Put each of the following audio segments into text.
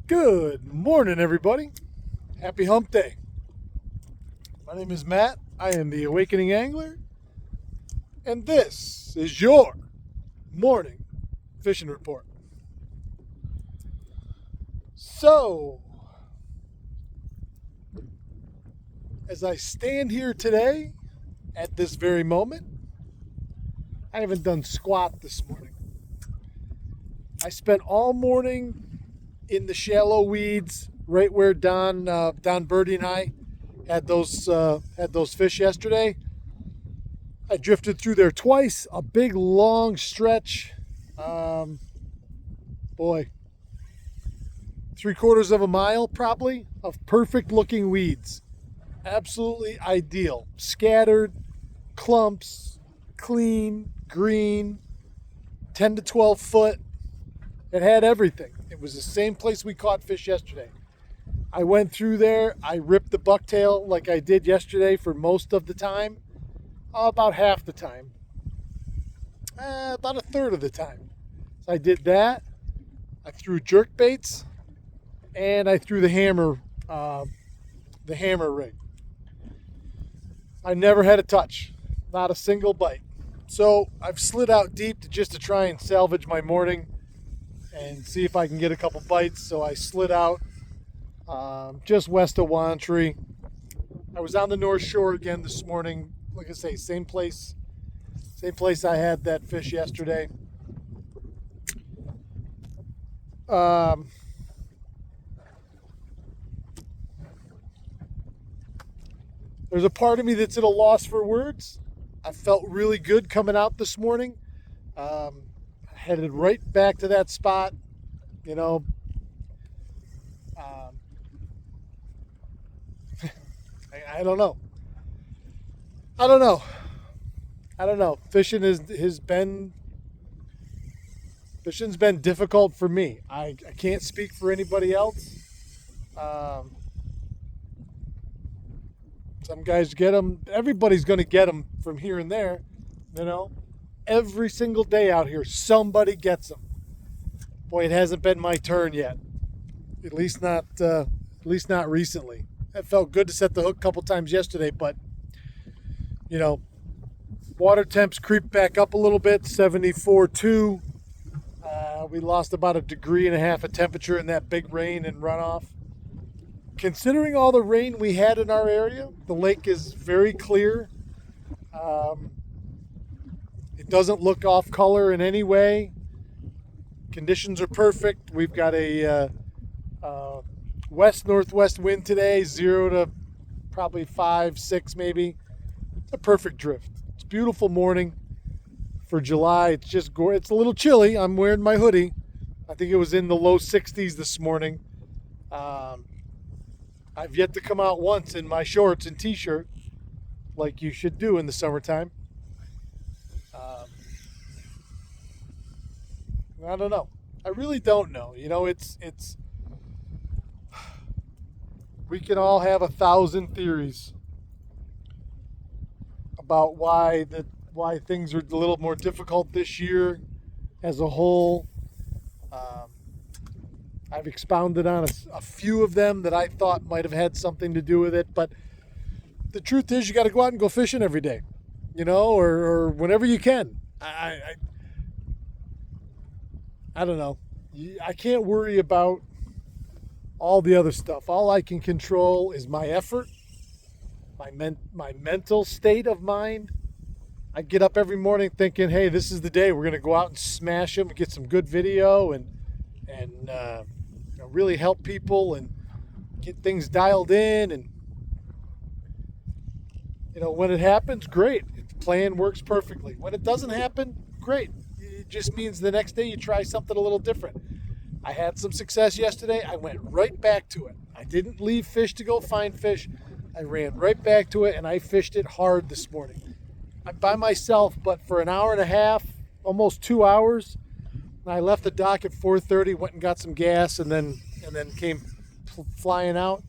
Good morning, everybody. Happy hump day. My name is Matt. I am the Awakening Angler, and this is your morning fishing report. So, as I stand here today, at this very moment, I haven't done squat this morning. I spent all morning in the shallow weeds, right where Don Birdie and I had those fish yesterday. I drifted through there twice, a big long stretch. Boy, 3/4 of a mile probably of perfect looking weeds. Absolutely ideal. Scattered, clumps, clean, green, 10 to 12 foot. It had everything. It was the same place we caught fish yesterday. I went through there. I ripped the bucktail like I did yesterday for most of the time. About half the time. About a third of the time. So I did that. I threw jerk baits, and I threw the hammer rig. I never had a touch. Not a single bite. So I've slid out deep to try and salvage my morning and see if I can get a couple bites. So I slid out just west of Wantry. I was on the North Shore again this morning. Like I say, same place I had that fish yesterday. There's a part of me that's at a loss for words. I felt really good coming out this morning. Headed right back to that spot, you know. I don't know. Fishing's been difficult for me. I can't speak for anybody else. Some guys get them. Everybody's going to get them from here and there, you know. Every single day out here, somebody gets them. Boy, it hasn't been my turn yet. At least not recently. It felt good to set the hook a couple times yesterday, but you know, water temps creep back up a little bit. 74.2. We lost about 1.5 degrees of temperature in that big rain and runoff. Considering all the rain we had in our area, the lake is very clear. It doesn't look off color in any way. Conditions are perfect. We've got a west-northwest wind today, 0 to probably 5, 6 maybe. It's a perfect drift. It's a beautiful morning for July. It's just it's a little chilly. I'm wearing my hoodie. I think it was in the low 60s this morning. I've yet to come out once in my shorts and t-shirt, like you should do in the summertime. I don't know. I really don't know. You know, it's we can all have 1,000 theories about why things are a little more difficult this year as a whole. I've expounded on a few of them that I thought might have had something to do with it, but the truth is you got to go out and go fishing every day, you know, or whenever you can. I don't know. I can't worry about all the other stuff. All I can control is my effort, my mental state of mind. I get up every morning thinking, hey, this is the day we're going to go out and smash them, get some good video, and you know, really help people and get things dialed in. And you know, when it happens, great. If the plan works perfectly. When it doesn't happen, great. It just means the next day you try something a little different. I had some success yesterday. I went right back to it. I didn't leave fish to go find fish. I ran right back to it, and I fished it hard this morning. I'm by myself, but for 1.5 hours, almost 2 hours. I left the dock at 4:30, went and got some gas, and then came flying out.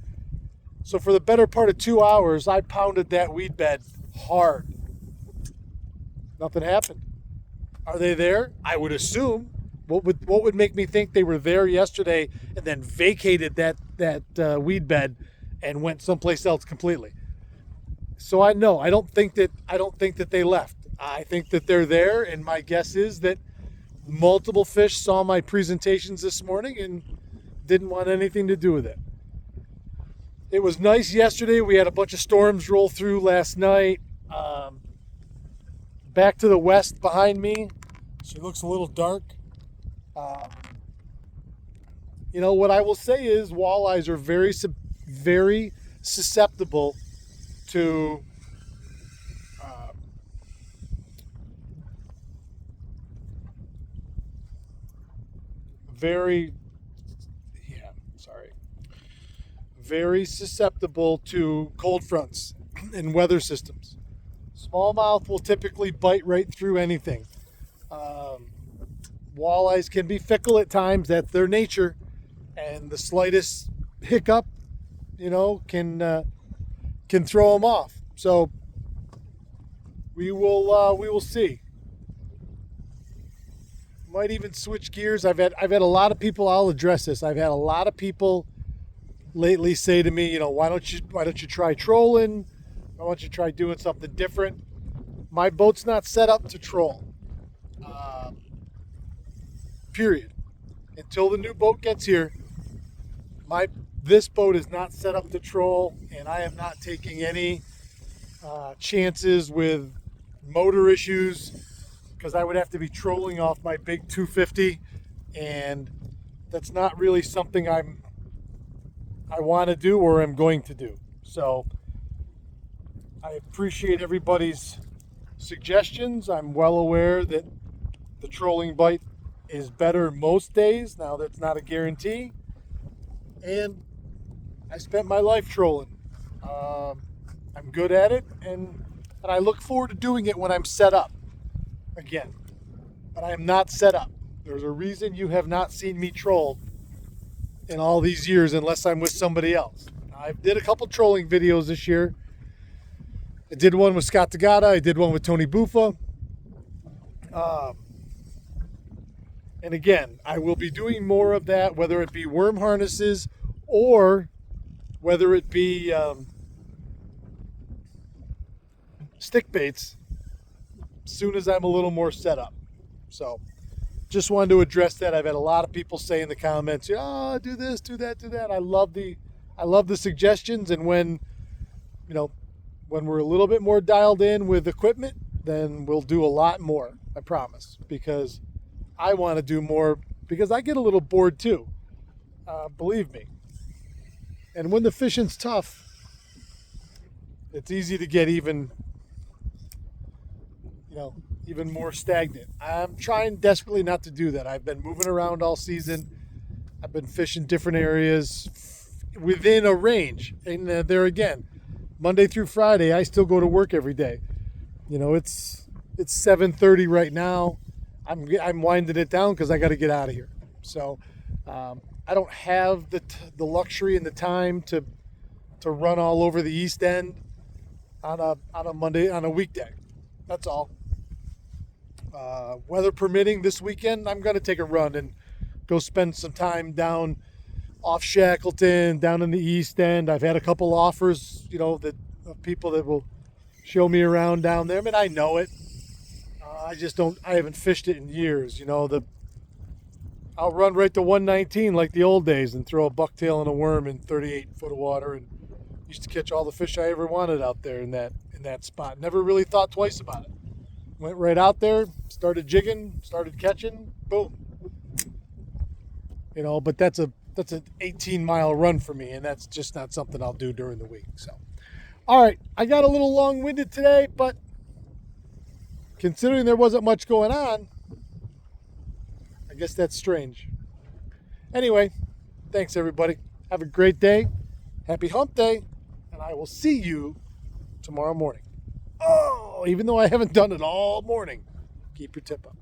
So for the better part of 2 hours, I pounded that weed bed hard. Nothing happened. Are they there? I would assume. What would make me think they were there yesterday and then vacated that weed bed and went someplace else completely? So I don't think that they left. I think that they're there, and my guess is that multiple fish saw my presentations this morning and didn't want anything to do with it. It was nice yesterday. We had a bunch of storms roll through last night. Back to the west behind me, she looks a little dark. What I will say is walleyes are very susceptible to very susceptible to cold fronts and weather systems. Smallmouth will typically bite right through anything. Walleyes can be fickle at times. That's their nature, and the slightest hiccup, can throw them off. So we will see. Might even switch gears. I've had a lot of people. I'll address this. I've had a lot of people lately say to me, why don't you try trolling? Why don't you try doing something different? My boat's not set up to troll. Period. Until the new boat gets here, this boat is not set up to troll, and I am not taking any chances with motor issues, because I would have to be trolling off my big 250, and that's not really something I want to do or am going to do. So I appreciate everybody's suggestions. I'm well aware that the trolling bite is better most days. Now, that's not a guarantee. And I spent my life trolling. I'm good at it, and I look forward to doing it when I'm set up again. But I am not set up. There's a reason you have not seen me troll in all these years unless I'm with somebody else. I did a couple trolling videos this year. I did one with Scott Tagata. I did one with Tony Buffa. And again, I will be doing more of that, whether it be worm harnesses or whether it be stick baits, as soon as I'm a little more set up. So just wanted to address that. I've had a lot of people say in the comments, do this, do that, do that. I love the suggestions, and when we're a little bit more dialed in with equipment, then we'll do a lot more, I promise, because I want to do more, because I get a little bored too, believe me. And when the fishing's tough, it's easy to get even more stagnant. I'm trying desperately not to do that. I've been moving around all season. I've been fishing different areas within a range. And there again, Monday through Friday, I still go to work every day. It's 7:30 right now. I'm winding it down because I got to get out of here. So I don't have the luxury and the time to run all over the East End on a weekday. That's all. Weather permitting, this weekend I'm going to take a run and go spend some time down off Shackleton, down in the East End. I've had a couple offers, of people that will show me around down there. I mean, I know it. I haven't fished it in years. I'll run right to 119 like the old days and throw a bucktail and a worm in 38 foot of water, and used to catch all the fish I ever wanted out there in that spot. Never really thought twice about it. Went right out there, started jigging, started catching, boom. But that's an 18-mile run for me, and that's just not something I'll do during the week. So, all right, I got a little long-winded today, but considering there wasn't much going on, I guess that's strange. Anyway, thanks everybody. Have a great day. Happy hump day, and I will see you tomorrow morning. Oh, even though I haven't done it all morning, keep your tip up.